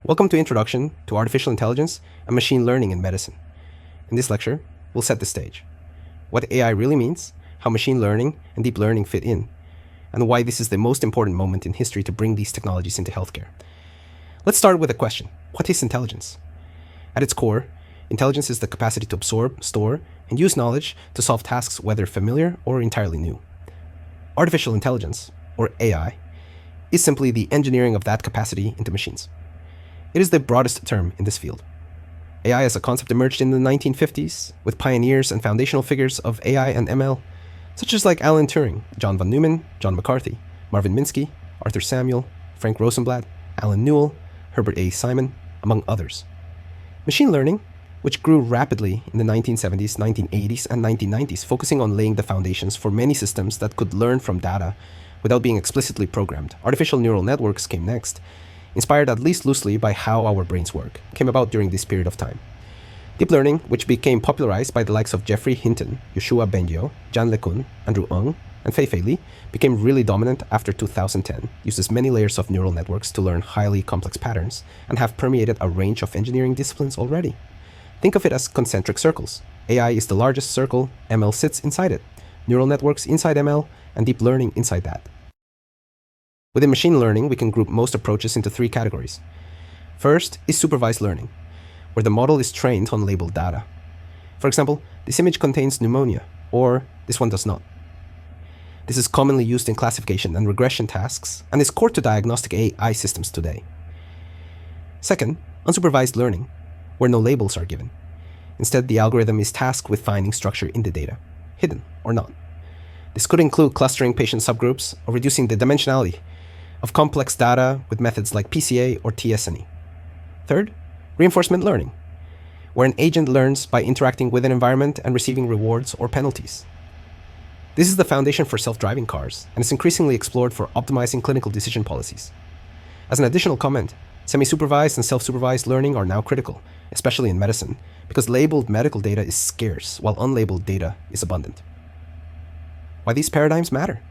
Welcome to Introduction to Artificial Intelligence and Machine Learning in Medicine. In this lecture, we'll set the stage. What AI really means, how machine learning and deep learning fit in, and why this is the most important moment in history to bring these technologies into healthcare. Let's start with a question. What is intelligence? At its core, intelligence is the capacity to absorb, store, and use knowledge to solve tasks whether familiar or entirely new. Artificial intelligence, or AI, is simply the engineering of that capacity into machines. It is the broadest term in this field. AI as a concept emerged in the 1950s with pioneers and foundational figures of AI and ML, such as like Alan Turing, John von Neumann, John McCarthy, Marvin Minsky, Arthur Samuel, Frank Rosenblatt, Alan Newell, Herbert A. Simon, among others. Machine learning, which grew rapidly in the 1970s, 1980s, and 1990s, focusing on laying the foundations for many systems that could learn from data without being explicitly programmed. Artificial neural networks came next, inspired at least loosely by how our brains work, came about during this period of time. Deep learning, which became popularized by the likes of Geoffrey Hinton, Yoshua Bengio, Jan LeCun, Andrew Ng, and Fei-Fei Li, became really dominant after 2010, uses many layers of neural networks to learn highly complex patterns, and have permeated a range of engineering disciplines already. Think of it as concentric circles. AI is the largest circle, ML sits inside it, neural networks inside ML, and deep learning inside that. Within machine learning, we can group most approaches into three categories. First is supervised learning, where the model is trained on labeled data. For example, this image contains pneumonia, or this one does not. This is commonly used in classification and regression tasks, and is core to diagnostic AI systems today. Second, unsupervised learning, where no labels are given. Instead, the algorithm is tasked with finding structure in the data, hidden or not. This could include clustering patient subgroups or reducing the dimensionality of complex data with methods like PCA or TSNE. Third, reinforcement learning, where an agent learns by interacting with an environment and receiving rewards or penalties. This is the foundation for self-driving cars and is increasingly explored for optimizing clinical decision policies. As an additional comment, semi-supervised and self-supervised learning are now critical, especially in medicine, because labeled medical data is scarce while unlabeled data is abundant. Why these paradigms matter?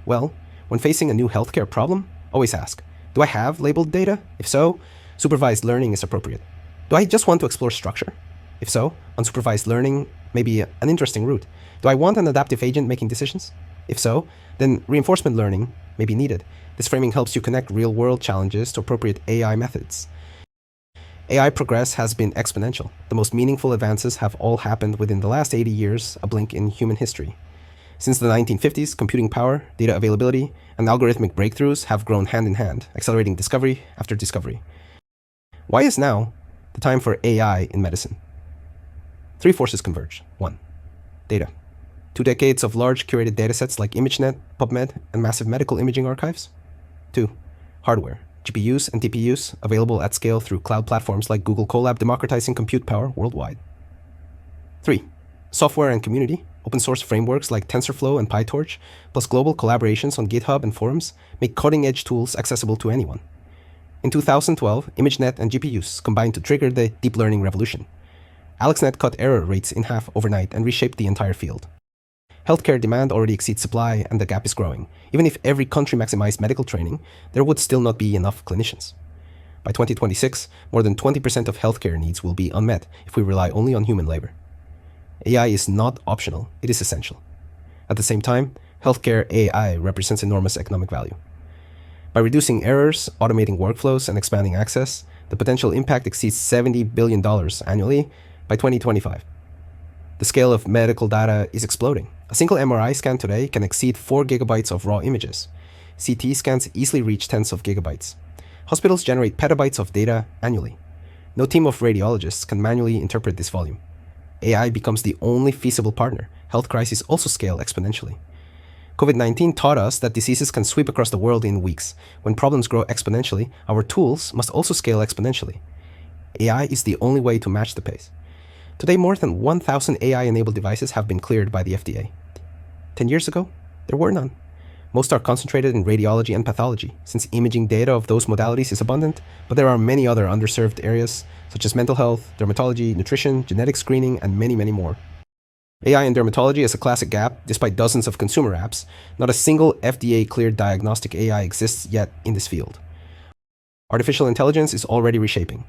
Well, when facing a new healthcare problem, always ask, do I have labeled data? If so, supervised learning is appropriate. Do I just want to explore structure? If so, unsupervised learning may be an interesting route. Do I want an adaptive agent making decisions? If so, then reinforcement learning may be needed. This framing helps you connect real-world challenges to appropriate AI methods. AI progress has been exponential. The most meaningful advances have all happened within the last 80 years, a blink in human history. Since the 1950s, computing power, data availability, and algorithmic breakthroughs have grown hand in hand, accelerating discovery after discovery. Why is now the time for AI in medicine? Three forces converge. 1. Data. 2 decades of large curated datasets like ImageNet, PubMed, and massive medical imaging archives. 2. Hardware. GPUs and TPUs available at scale through cloud platforms like Google Colab, democratizing compute power worldwide. 3. Software and community. Open source frameworks like TensorFlow and PyTorch, plus global collaborations on GitHub and forums, make cutting-edge tools accessible to anyone. In 2012, ImageNet and GPUs combined to trigger the deep learning revolution. AlexNet cut error rates in half overnight and reshaped the entire field. Healthcare demand already exceeds supply, and the gap is growing. Even if every country maximized medical training, there would still not be enough clinicians. By 2026, more than 20% of healthcare needs will be unmet if we rely only on human labor. AI is not optional, it is essential. At the same time, healthcare AI represents enormous economic value. By reducing errors, automating workflows, and expanding access, the potential impact exceeds $70 billion annually by 2025. The scale of medical data is exploding. A single MRI scan today can exceed 4 gigabytes of raw images. CT scans easily reach tens of gigabytes. Hospitals generate petabytes of data annually. No team of radiologists can manually interpret this volume. AI becomes the only feasible partner. Health crises also scale exponentially. COVID-19 taught us that diseases can sweep across the world in weeks. When problems grow exponentially, our tools must also scale exponentially. AI is the only way to match the pace. Today, more than 1,000 AI-enabled devices have been cleared by the FDA. 10 years ago, there were none. Most are concentrated in radiology and pathology, since imaging data of those modalities is abundant, but there are many other underserved areas, such as mental health, dermatology, nutrition, genetic screening, and many, many more. AI in dermatology is a classic gap. Despite dozens of consumer apps, not a single FDA-cleared diagnostic AI exists yet in this field. Artificial intelligence is already reshaping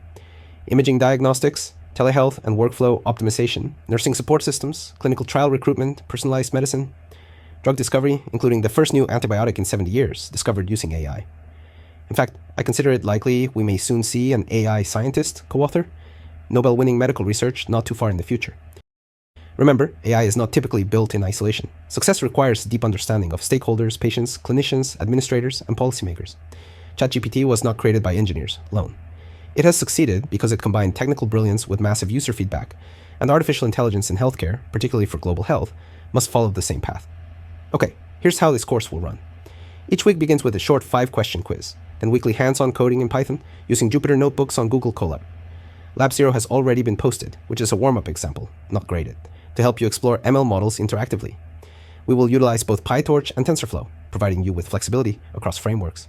imaging diagnostics, telehealth and workflow optimization, nursing support systems, clinical trial recruitment, personalized medicine, drug discovery, including the first new antibiotic in 70 years discovered using AI. In fact, I consider it likely we may soon see an AI scientist co-author Nobel-winning medical research not too far in the future. Remember, AI is not typically built in isolation. Success requires deep understanding of stakeholders, patients, clinicians, administrators, and policymakers. ChatGPT was not created by engineers alone. It has succeeded because it combined technical brilliance with massive user feedback, and artificial intelligence in healthcare, particularly for global health, must follow the same path. Okay, here's how this course will run. Each week begins with a short 5-question quiz, then weekly hands-on coding in Python using Jupyter Notebooks on Google Colab. Lab 0 has already been posted, which is a warm-up example, not graded, to help you explore ML models interactively. We will utilize both PyTorch and TensorFlow, providing you with flexibility across frameworks.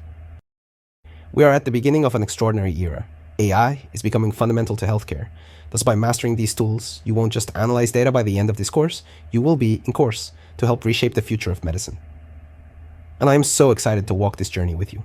We are at the beginning of an extraordinary era. AI is becoming fundamental to healthcare. Thus, by mastering these tools, you won't just analyze data by the end of this course, you will be in course to help reshape the future of medicine. And I am so excited to walk this journey with you.